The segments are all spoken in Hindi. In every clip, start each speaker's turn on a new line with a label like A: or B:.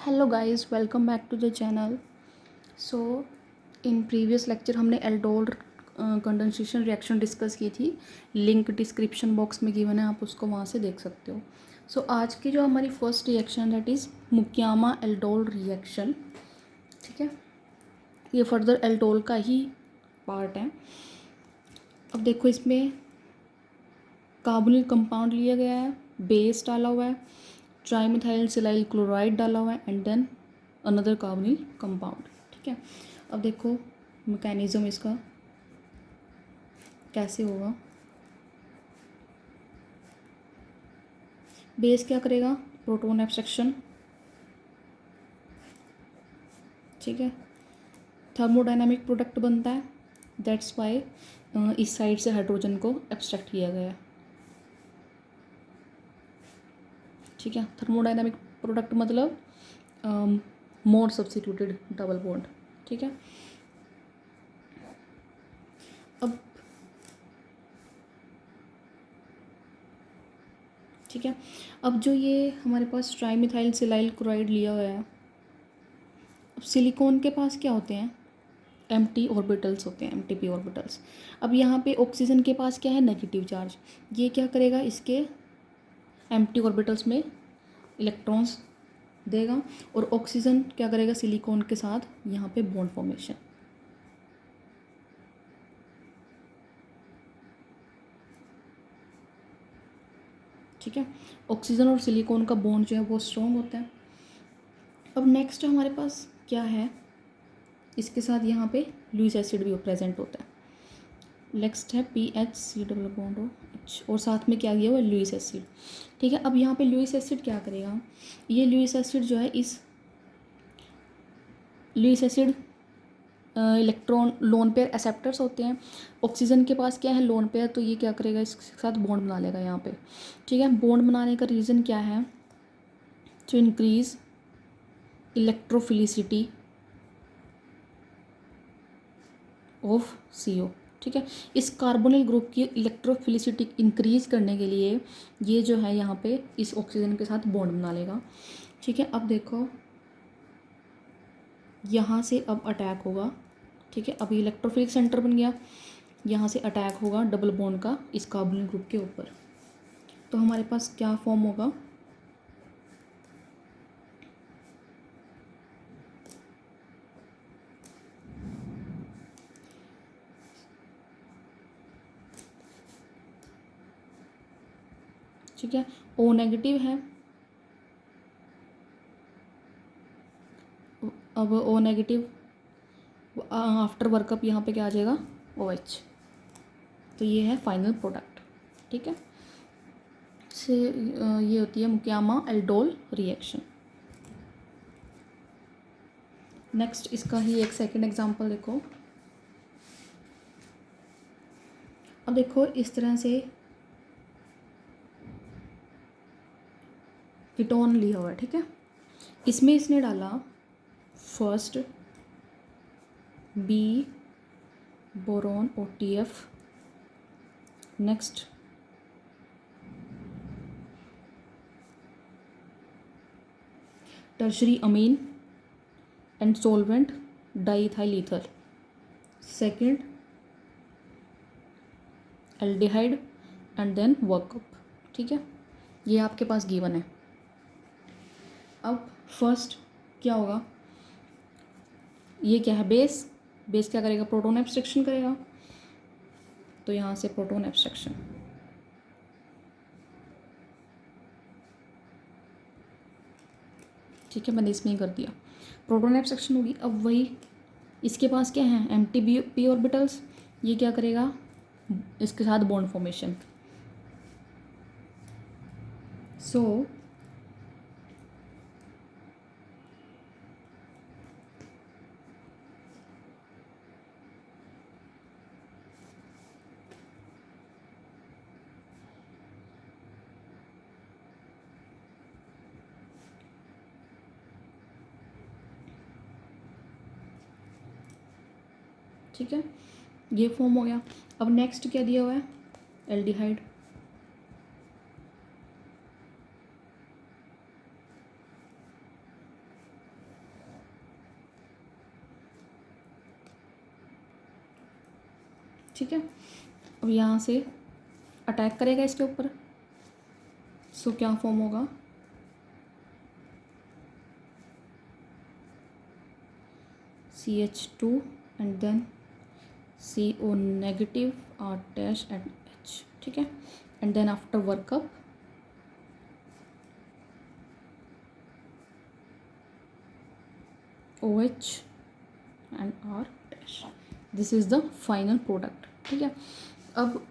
A: Hello guys, welcome back to the channel. So in previous lecture हमने एल्डोल कंडेंसेशन रिएक्शन डिस्कस की थी। लिंक डिस्क्रिप्शन बॉक्स में गिवन है, आप उसको वहाँ से देख सकते हो। सो आज की जो हमारी first reaction that is Mukaiyama aldol reaction. ठीक है, ये फर्दर एल्डोल का ही पार्ट है। अब देखो, इसमें कार्बोनिल कंपाउंड लिया गया है, बेस डाला हुआ है, ट्राईमिथाइल सिलाइल क्लोराइड डाला हुआ है and then another carbonyl compound. ठीक है, अब देखो मैकेनिज्म इसका कैसे होगा। बेस क्या करेगा? Proton abstraction. ठीक है, थर्मोडायनामिक प्रोडक्ट बनता है, दैट्स वाई इस साइड से हाइड्रोजन को एब्स्ट्रैक्ट किया गया है। ठीक है, थर्मोडायनामिक प्रोडक्ट मतलब मोर सब्स्टिट्यूटेड डबल बॉन्ड। ठीक है, अब ठीक है, अब जो ये हमारे पास ट्राईमिथाइल सिलाइल क्लोराइड लिया हुआ है, अब सिलिकॉन के पास क्या होते हैं? एम्प्टी ऑर्बिटल्स होते हैं, एमटीपी ऑर्बिटल्स। अब यहाँ पे ऑक्सीजन के पास क्या है? Negative charge. ये क्या करेगा? इसके एम्प्टी ऑर्बिटल्स में इलेक्ट्रॉन्स देगा और ऑक्सीजन क्या करेगा? सिलिकॉन के साथ यहाँ पे बॉन्ड फॉर्मेशन। ठीक है, ऑक्सीजन और सिलिकॉन का बॉन्ड जो है वो स्ट्रॉन्ग होता है। अब नेक्स्ट हमारे पास क्या है? इसके साथ यहाँ पे लुईस एसिड भी प्रेजेंट होता है। नेक्स्ट है PHC डबल बॉन्ड OH और साथ में क्या दिया हुआ है? Lewis acid. ठीक है, अब यहाँ पे लुईस एसिड क्या करेगा? ये लुईस एसिड जो है, इस Lewis acid electron lone pair acceptors होते हैं। ऑक्सीजन के पास क्या है? Lone pair. तो ये क्या करेगा? इसके साथ बॉन्ड बना लेगा यहाँ पे। ठीक है, बॉन्ड बनाने का रीज़न क्या है? To increase electrophilicity of CO। ठीक है, इस कार्बोनिल ग्रुप की इलेक्ट्रोफिलिसिटी इंक्रीज करने के लिए ये जो है यहाँ पे इस ऑक्सीजन के साथ बॉन्ड बना लेगा। ठीक है, अब देखो यहाँ से अब अटैक होगा। ठीक है, अब इलेक्ट्रोफिलिक सेंटर बन गया, यहाँ से अटैक होगा डबल बॉन्ड का इस कार्बोनिल ग्रुप के ऊपर। तो हमारे पास क्या फॉर्म होगा? ठीक है, O नेगेटिव है। अब O नेगेटिव आफ्टर वर्कअप यहाँ पे क्या आ जाएगा? OH। तो ये है फाइनल प्रोडक्ट। ठीक है, से ये होती है मुक्यामा एल्डोल रिएक्शन। नेक्स्ट इसका ही एक सेकंड एग्जांपल देखो। अब देखो इस तरह से कीटोन लिया हुआ है। ठीक है, इसमें इसने डाला first B boron OTF, next tertiary amine and solvent diethyl ether, second aldehyde and then workup. ठीक है, ये आपके पास गिवन है। अब फर्स्ट क्या होगा? ये क्या है? बेस। बेस क्या करेगा? प्रोटॉन एब्स्ट्रक्शन करेगा। तो यहाँ से प्रोटॉन एब्स्ट्रक्शन। ठीक है, मैंने इसमें ही कर दिया, प्रोटॉन एब्स्ट्रक्शन होगी। अब वही इसके पास क्या है? MTP orbitals. ये क्या करेगा? इसके साथ बॉन्ड फॉर्मेशन। सो ठीक है, ये फॉर्म हो गया। अब नेक्स्ट क्या दिया हुआ है? एल्डिहाइड। ठीक है। अब यहाँ से अटैक करेगा इसके ऊपर, सो क्या फॉर्म होगा, CH2 and then CO negative R dash and H, ठीक है। And then after workup OH and R dash, this is the final product, ठीक है। अब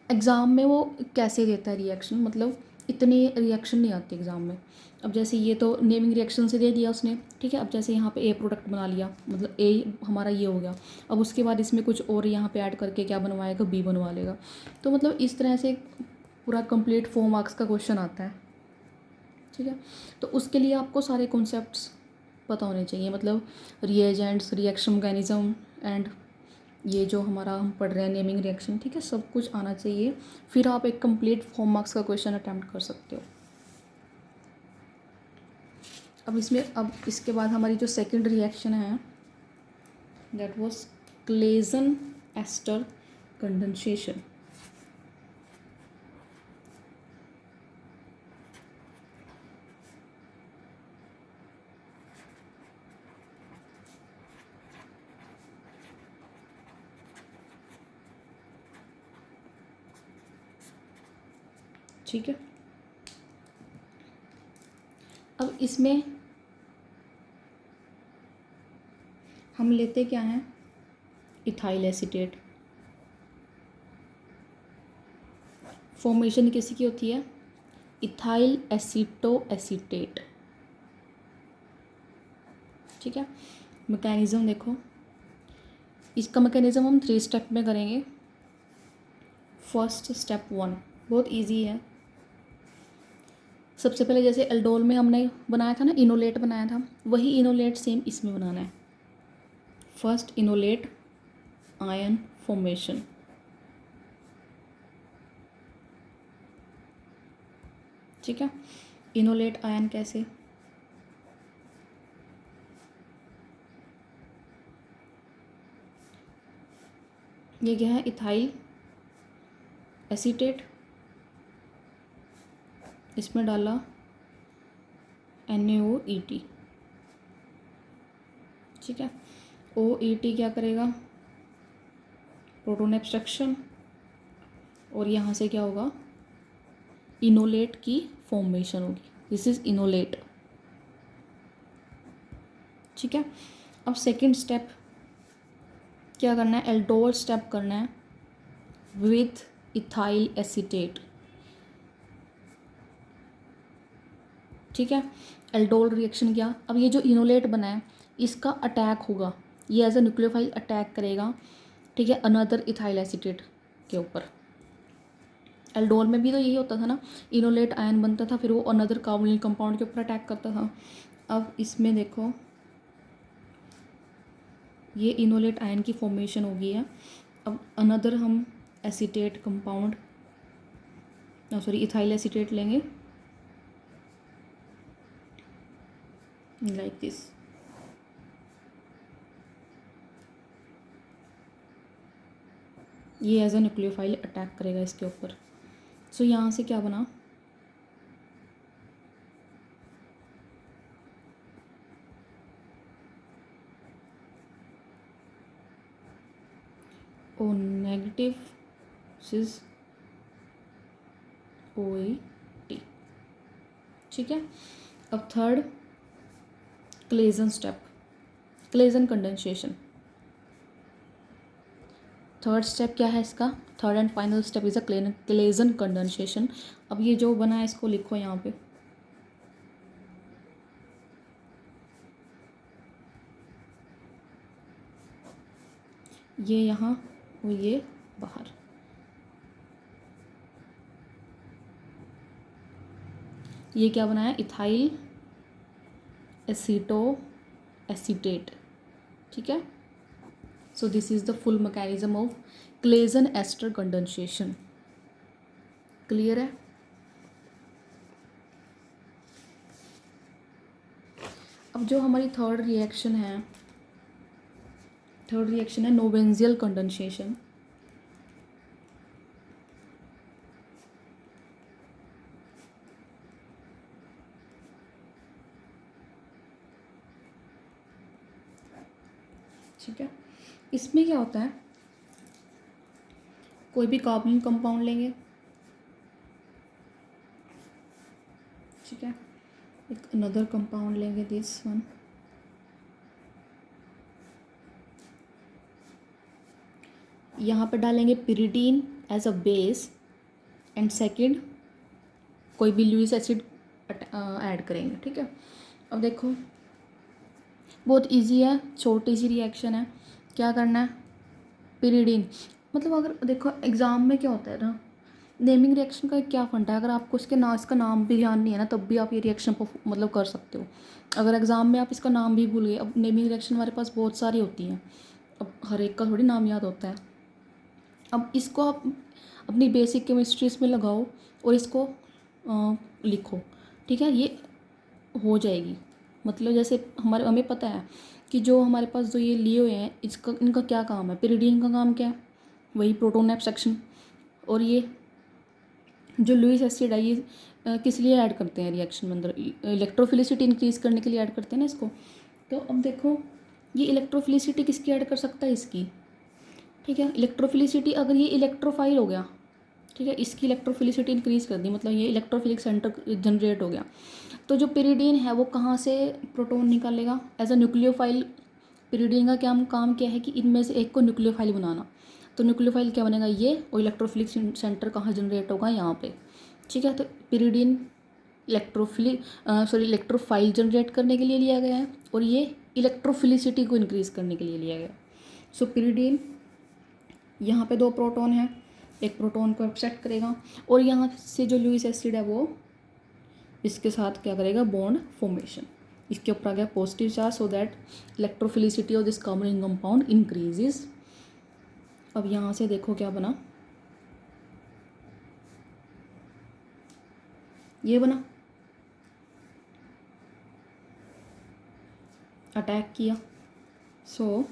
A: एग्ज़ाम में वो कैसे देता है रिएक्शन, मतलब इतनी रिएक्शन नहीं आती एग्ज़ाम में। अब जैसे ये तो नेमिंग रिएक्शन से दे दिया उसने, ठीक है। अब जैसे यहाँ पे ए प्रोडक्ट बना लिया, मतलब ए हमारा ये हो गया। अब उसके बाद इसमें कुछ और यहाँ पे ऐड करके क्या बनवाएगा, बी बनवा लेगा। तो मतलब इस तरह से पूरा कंप्लीट 4 मार्क्स का क्वेश्चन आता है, ठीक है। तो उसके लिए आपको सारे कॉन्सेप्ट्स पता होने चाहिए, मतलब रिएजेंट्स, रिएक्शन मैकेनिज्म एंड ये जो हमारा हम पढ़ रहे हैं नेमिंग रिएक्शन, ठीक है, सब कुछ आना चाहिए। फिर आप एक कंप्लीट 4 मार्क्स का क्वेश्चन अटैम्प्ट कर सकते हो। अब इसके बाद हमारी जो सेकंड रिएक्शन है that was Claisen ester condensation. ठीक है। अब इसमें हम लेते क्या हैं, इथाइल एसीटेट। फॉर्मेशन किसी की होती है, इथाइल एसीटो एसीटेट, ठीक है। मैकेनिज्म देखो, इसका मैकेनिज्म हम 3 स्टेप में करेंगे। फर्स्ट स्टेप 1 बहुत इजी है। सबसे पहले जैसे एल्डोल में हमने बनाया था ना, इनोलेट बनाया था, वही इनोलेट सेम इसमें बनाना है। फर्स्ट इनोलेट आयन फॉर्मेशन, ठीक है। इनोलेट आयन कैसे, ये क्या है, इथाइल एसीटेट, इसमें डाला NaOET, ठीक है। OET क्या करेगा, प्रोटोन एब्स्ट्रक्शन, और यहाँ से क्या होगा, इनोलेट की फॉर्मेशन होगी। दिस इज इनोलेट, ठीक है। अब सेकंड स्टेप क्या करना है, एल्डोल स्टेप करना है विथ इथाइल एसीटेट, ठीक है। एल्डोल रिएक्शन किया, अब ये जो इनोलेट बना है इसका अटैक होगा, ये एज अ न्यूक्लियोफाइल अटैक करेगा, ठीक है, अनदर इथाइल एसीटेट के ऊपर। एल्डोल में भी तो यही होता था ना, इनोलेट आयन बनता था, फिर वो अनदर कार्बोनिल कंपाउंड के ऊपर अटैक करता था। अब इसमें देखो ये इनोलेट आयन की फॉर्मेशन हो गई है। अब अनदर हम acetate compound, sorry ethyl acetate लेंगे लाइक दिस, ये एज अ न्यूक्लियोफाइल अटैक करेगा इसके ऊपर। सो यहाँ से क्या बना, O नेगेटिव सिस OET, ठीक है। अब third Claisen step, Claisen condensation. Third step क्या है इसका, third and final step is a Claisen condensation. अब ये जो बना है इसको लिखो यहाँ पे, ये यहाँ और ये बाहर, ये क्या बनाया, इथाइल एसीटो एसीटेट, ठीक है। So this is the full mechanism of Claisen ester condensation, clear है। अब जो हमारी थर्ड रिएक्शन है नोवेंजियल कंडेंसेशन। ठीक है। इसमें क्या होता है, कोई भी कार्बोनिल कंपाउंड लेंगे, ठीक है, एक अनदर कंपाउंड लेंगे, दिस वन, यहाँ पर डालेंगे pyridine as a base, and second कोई भी लुईस एसिड ऐड करेंगे, ठीक है। अब देखो बहुत इजी है, छोटी सी रिएक्शन है। क्या करना है, पिरिडीन, मतलब अगर देखो एग्ज़ाम में क्या होता है ना, नेमिंग रिएक्शन का क्या फंडा है, अगर आपको इसका नाम भी ध्यान नहीं है ना, तब भी आप ये रिएक्शन मतलब कर सकते हो। अगर एग्ज़ाम में आप इसका नाम भी भूल गए, अब नेमिंग रिएक्शन हमारे पास बहुत सारी होती हैं, अब हर एक का थोड़ी नाम याद होता है। अब इसको आप अपनी बेसिक केमिस्ट्री इसमें लगाओ और इसको लिखो, ठीक है, ये हो जाएगी। मतलब जैसे हमें पता है कि जो हमारे पास जो ये लिए हुए हैं, इनका क्या काम है, पिरिडीन का काम क्या है, वही प्रोटोन एब्स्ट्रक्शन। और ये जो लुईस एसिड है, ये किस लिए ऐड करते हैं रिएक्शन में, अंदर इलेक्ट्रोफिलिसिटी इंक्रीज़ करने के लिए ऐड करते हैं ना इसको। तो अब देखो ये इलेक्ट्रोफिलिसिटी किसकी ऐड कर सकता है, इसकी, ठीक है। इलेक्ट्रोफिलिसिटी अगर ये इलेक्ट्रोफाइल हो गया, ठीक है, इसकी इलेक्ट्रोफिलिसिटी इंक्रीज़ कर दी, मतलब ये इलेक्ट्रोफिलिक सेंटर जनरेट हो गया, तो जो पिरिडीन है वो कहाँ से प्रोटॉन निकालेगा, एज अ न्यूक्लियोफाइल। पिरिडीन का क्या काम क्या है कि इनमें से एक को न्यूक्लियोफाइल बनाना। तो न्यूक्लियोफाइल क्या बनेगा, ये, और इलेक्ट्रोफिलिक सेंटर कहाँ जनरेट होगा, यहाँ पे, ठीक है। तो पिरिडीन इलेक्ट्रोफाइल जनरेट करने के लिए लिया गया है, और ये इलेक्ट्रोफिलिसिटी को इंक्रीज़ करने के लिए लिया गया। सो पिरिडीन, यहाँ पे 2 प्रोटॉन है, एक प्रोटॉन को एक्सेप्ट करेगा, और यहाँ से जो लुईस एसिड है वो इसके साथ क्या करेगा, बॉन्ड फॉर्मेशन, इसके ऊपर आ गया positive charge, so that electrophilicity of this carbonyl compound increases. अब यहाँ से देखो क्या बना, ये बना, अटैक किया, सो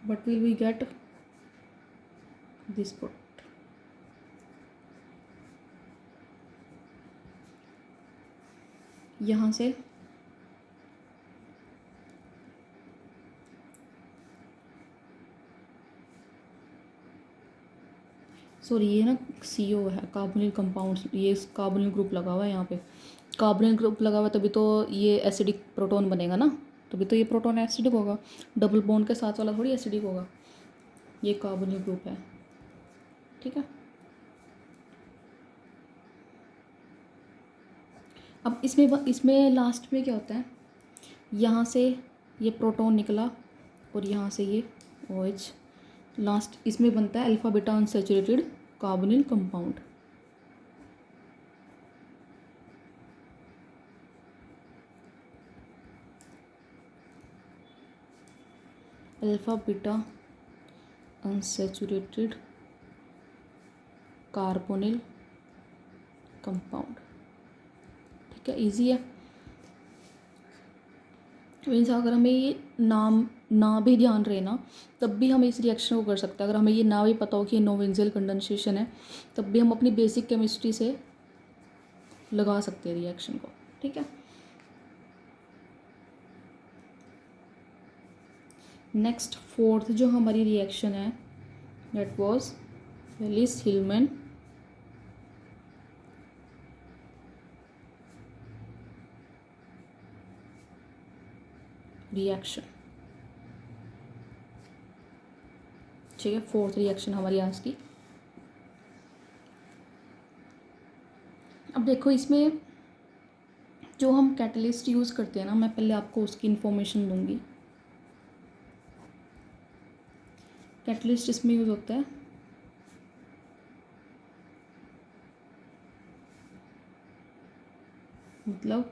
A: what will we get, this product। यहाँ से सॉरी ये ना CO है, कार्बोनिल कंपाउंड, ये कार्बोनिल ग्रुप लगा हुआ है यहाँ पे, कार्बोनिल ग्रुप लगा हुआ है, तभी तो ये एसिडिक प्रोटॉन बनेगा ना, तभी तो ये प्रोटॉन एसिडिक होगा, डबल बॉन्ड के साथ वाला थोड़ी एसिडिक होगा, ये कार्बोनिल ग्रुप है, ठीक है। अब इसमें लास्ट में क्या होता है, यहाँ से ये प्रोटॉन निकला और यहाँ से ये OH, लास्ट इसमें बनता है alpha beta unsaturated carbonyl compound. Alpha beta unsaturated carbonyl compound, ठीक है, इजी है। मीन्स अगर हमें ये नाम ना भी ध्यान रहे ना, तब भी हम इस रिएक्शन को कर सकते हैं। अगर हमें ये ना भी पता हो कि ये नोवेंजियल कंडेंसेशन है, तब भी हम अपनी बेसिक केमिस्ट्री से लगा सकते हैं रिएक्शन को, ठीक है। नेक्स्ट 4th जो हमारी रिएक्शन है, दैट वाज वेलिस-हिलमैन रिएक्शन, ठीक है, 4th रिएक्शन हमारी आज की। अब देखो इसमें जो हम कैटलिस्ट यूज़ करते हैं ना, मैं पहले आपको उसकी इन्फॉर्मेशन दूंगी। कैटलिस्ट इसमें यूज़ होता है मतलब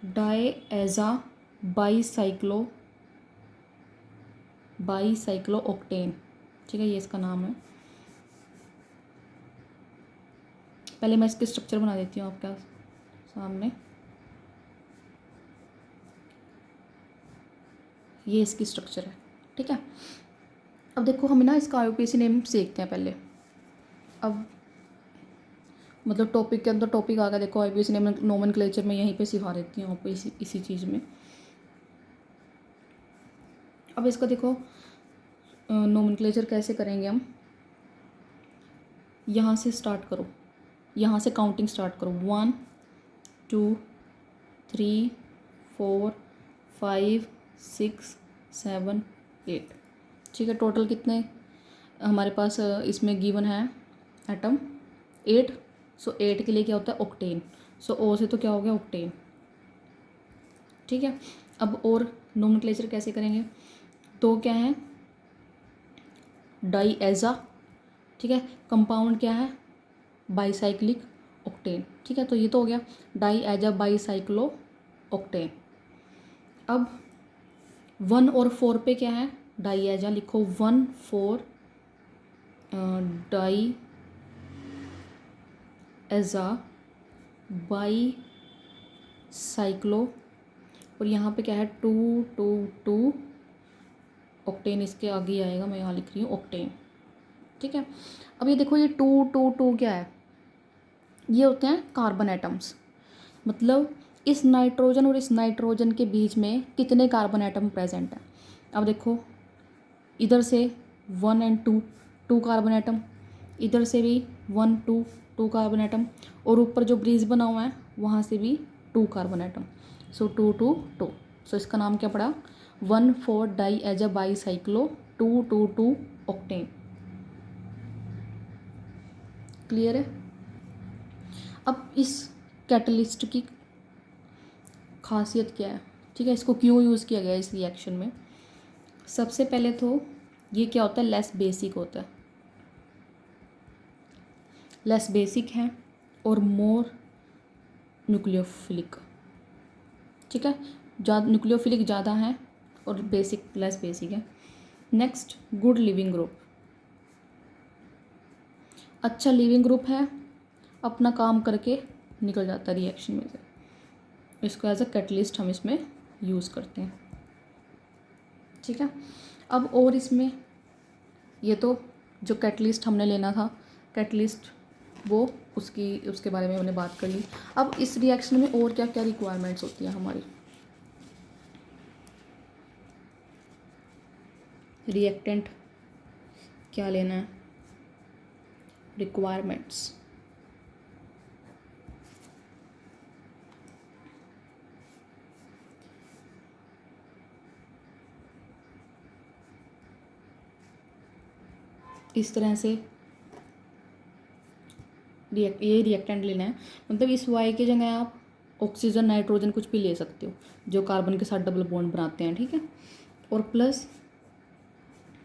A: डायएजा बाईसाइक्लोऑक्टेन, ठीक है, ये इसका नाम है। पहले मैं इसके स्ट्रक्चर बना देती हूँ आपके सामने। ये इसकी स्ट्रक्चर है, ठीक है। अब देखो हमें ना इसका IUPAC नेम सीखते हैं पहले। अब मतलब टॉपिक के अंदर टॉपिक आ गया, देखो आईबीएस नोमेनक्लेचर में यहीं पे सिखा देती हूँ आपको इसी चीज़ में। अब इसका देखो नोमेनक्लेचर कैसे करेंगे हम। यहाँ से स्टार्ट करो, यहाँ से काउंटिंग स्टार्ट करो। 1 2 3 4 5 6 7 8। ठीक है, टोटल कितने हमारे पास इसमें गिवन है एटम 8। सो 8 के लिए क्या होता है ऑक्टेन। सो ओ से तो क्या हो गया ऑक्टेन। ठीक है, अब और नोमेनक्लेचर कैसे करेंगे। तो क्या है डाईएजा। ठीक है, कंपाउंड क्या है बाईसाइक्लिक ऑक्टेन। ठीक है, तो ये तो हो गया डाईएजा बाईसाइक्लो ऑक्टेन। अब 1 और 4 पे क्या है डाईएजा, लिखो 1 4 डाई एजा बाई साइक्लो, और यहाँ पे क्या है 2 2 2 ऑक्टेन। इसके आगे आएगा, मैं यहाँ लिख रही हूँ ऑक्टेन। ठीक है, अब ये देखो ये 2 2 2 क्या है, ये होते हैं कार्बन एटम्स। मतलब इस नाइट्रोजन और इस नाइट्रोजन के बीच में कितने कार्बन एटम प्रेजेंट हैं। अब देखो इधर से 1 और 2 2 कार्बन एटम, इधर से भी 1 2 2 कार्बन एटम, और ऊपर जो ब्रिज बना हुआ है वहाँ से भी 2 कार्बन एटम। सो 2 2 2। सो इसका नाम क्या पड़ा 1 4 डाई एजा बाई साइक्लो 2 2 2 ऑक्टेन। क्लियर है। अब इस कैटलिस्ट की खासियत क्या है, ठीक है, इसको क्यों यूज़ किया गया इस रिएक्शन में। सबसे पहले तो ये क्या होता है लेस बेसिक होता है, लेस बेसिक है और मोर न्यूक्लियोफिलिक। ठीक है, ज़्यादा न्यूक्लियोफिलिक ज़्यादा है और बेसिक लेस बेसिक है। नेक्स्ट गुड लिविंग ग्रुप, अच्छा लिविंग ग्रुप है, अपना काम करके निकल जाता है रिएक्शन में से। इसको एज अ कैटलिस्ट हम इसमें यूज़ करते हैं। ठीक है, अब और इसमें ये तो जो कैटलिस्ट हमने लेना था कैटलिस्ट वो उसके बारे में हमने बात कर ली। अब इस रिएक्शन में और क्या क्या रिक्वायरमेंट्स होती हैं हमारी। रिएक्टेंट क्या लेना है, रिक्वायरमेंट्स। इस तरह से ये रिएक्टेंट लेना है, मतलब इस वाई की जगह आप ऑक्सीजन नाइट्रोजन कुछ भी ले सकते हो जो कार्बन के साथ डबल बॉन्ड बनाते हैं। ठीक है, और प्लस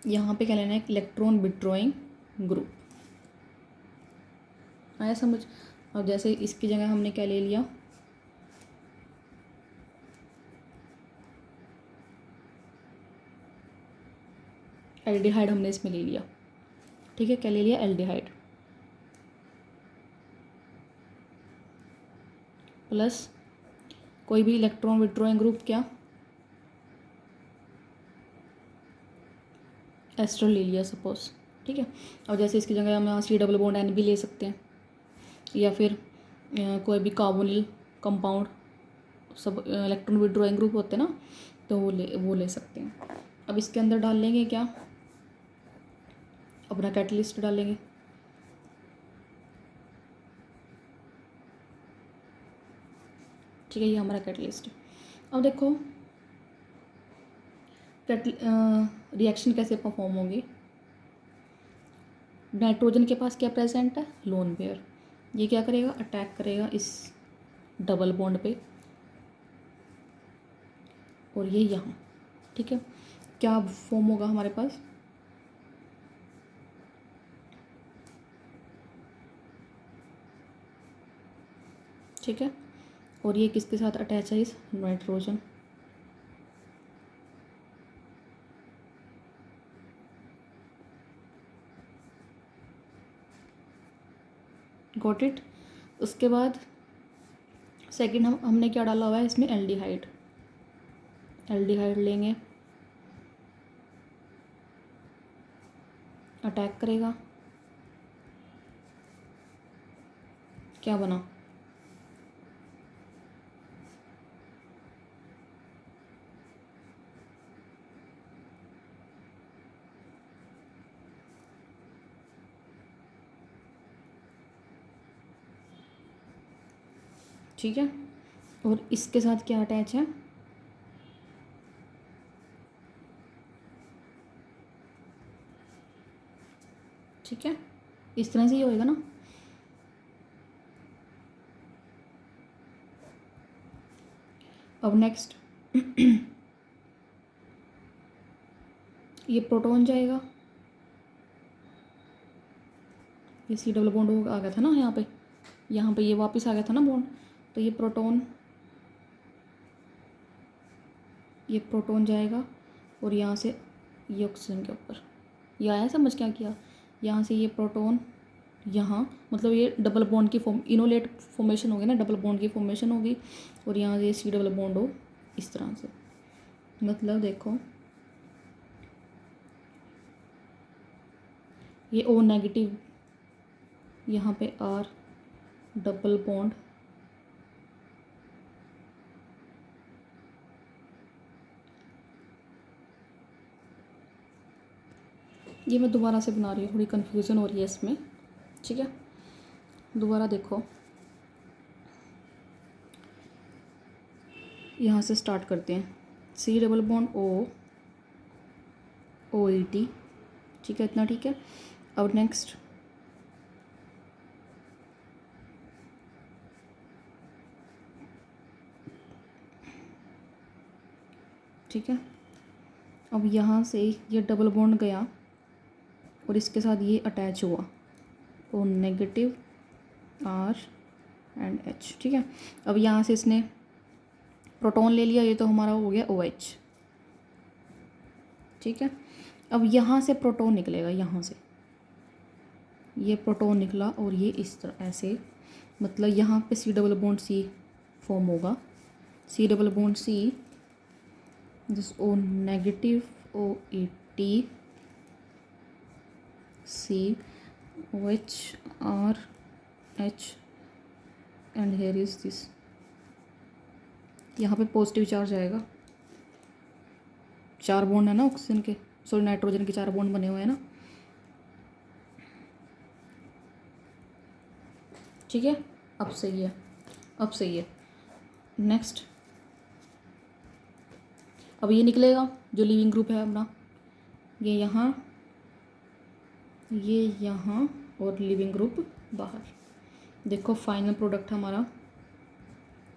A: यहाँ पे क्या लेना है इलेक्ट्रॉन विड्रॉइंग ग्रुप। आया समझ। अब जैसे इसकी जगह हमने क्या ले लिया एल्डिहाइड हमने इसमें ले लिया। ठीक है, क्या ले लिया एल्डिहाइड प्लस कोई भी इलेक्ट्रॉन विड्रॉइंग ग्रुप क्या एस्टर ले लिया सपोज। ठीक है, और जैसे इसकी जगह हम यहाँ सी डबल बॉन्ड एन भी ले सकते हैं, या फिर कोई भी कार्बोनिल कंपाउंड सब इलेक्ट्रॉन विड्रॉइंग ग्रुप होते हैं ना, तो वो ले सकते हैं। अब इसके अंदर डाल लेंगे क्या अपना कैटलिस्ट डालेंगे। ठीक है, ये हमारा कैटलिस्ट है। अब देखो रिएक्शन कैसे परफॉर्म होगी। नाइट्रोजन के पास क्या प्रेजेंट है लोन पेयर, ये क्या करेगा अटैक करेगा इस डबल बॉन्ड पे और ये यहाँ। ठीक है, क्या फॉर्म होगा हमारे पास ठीक है, और ये किसके साथ अटैच है इस नाइट्रोजन। Got it. उसके बाद सेकंड हमने क्या डाला हुआ है इसमें एल्डिहाइड। एल्डिहाइड लेंगे अटैक करेगा क्या बना? ठीक है, और इसके साथ क्या अटैच है? ठीक है, इस तरह से ही होएगा ना। अब नेक्स्ट ये प्रोटॉन जाएगा, ये सी डबल बॉन्ड आ गया था ना यहाँ पे ये वापस आ गया था ना बॉन्ड, तो ये प्रोटॉन जाएगा और यहाँ से ये ऑक्सीजन के ऊपर, ये आया समझ क्या किया? यहाँ से ये प्रोटॉन यहाँ, मतलब ये डबल बॉन्ड की इनोलेट फॉर्मेशन होगी ना, डबल बॉन्ड की फॉर्मेशन होगी, और यहाँ से ये सी डबल बॉन्ड हो इस तरह से। मतलब देखो ये O नेगेटिव, यहाँ पे R डबल बॉन्ड, ये मैं दोबारा से बना रही हूँ, थोड़ी कन्फ्यूज़न हो रही है इसमें। ठीक है, दोबारा देखो, यहाँ से स्टार्ट करते हैं। सी डबल बॉन्ड OET, ठीक है, इतना ठीक है। अब नेक्स्ट ठीक है, अब यहाँ से ये डबल बॉन्ड गया और इसके साथ ये अटैच हुआ, O negative R and H। ठीक है, अब यहाँ से इसने प्रोटॉन ले लिया, ये तो हमारा हो गया OH। ठीक है, अब यहाँ से प्रोटॉन निकलेगा, यहाँ से ये प्रोटॉन निकला और ये इस तरह ऐसे, मतलब यहाँ पे C double bond C form होगा, C double bond C, this O negative OET C OH R H and here is this, यहाँ पे पॉजिटिव चार्ज आएगा, 4 बॉन्ड है ना ऑक्सीजन के, सॉरी नाइट्रोजन के 4 बॉन्ड बने हुए हैं ना। ठीक है, अब सही है, अब सही है। नेक्स्ट अब ये निकलेगा जो लिविंग ग्रुप है अपना, ये यहाँ और लिविंग ग्रुप बाहर। देखो फाइनल प्रोडक्ट हमारा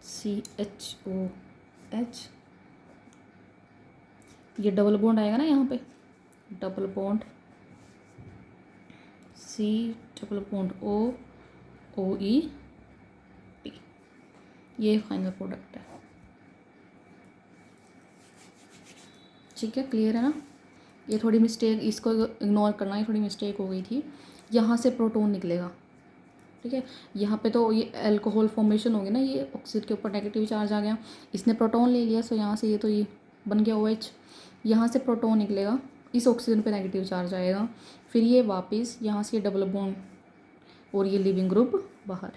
A: CHOH, ये डबल बॉन्ड आएगा ना यहाँ पे, double bond C double bond OET, ये फाइनल प्रोडक्ट है। ठीक है, क्लियर है ना। ये थोड़ी मिस्टेक, इसको इग्नोर करना, ये थोड़ी मिस्टेक हो गई थी। यहाँ से प्रोटॉन निकलेगा, ठीक है, यहाँ पे तो ये अल्कोहल फॉर्मेशन हो गया ना, ये ऑक्सीजन के ऊपर नेगेटिव चार्ज आ गया, इसने प्रोटॉन ले लिया, सो यहाँ से ये तो ये बन गया OH। यहाँ से प्रोटॉन निकलेगा, इस ऑक्सीजन पे नेगेटिव चार्ज आएगा, फिर ये वापस यहाँ से ये डबल बॉन्ड और ये लिविंग ग्रुप बाहर।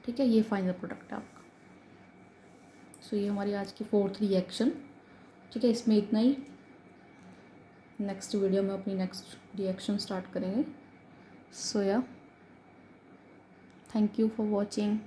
A: ठीक है, ये फाइनल प्रोडक्ट है आपका। सो ये हमारी आज की 4th रिएक्शन। ठीक है, इसमें इतना ही। नेक्स्ट वीडियो में अपनी नेक्स्ट रिएक्शन स्टार्ट करेंगे। सो या थैंक यू फॉर वॉचिंग।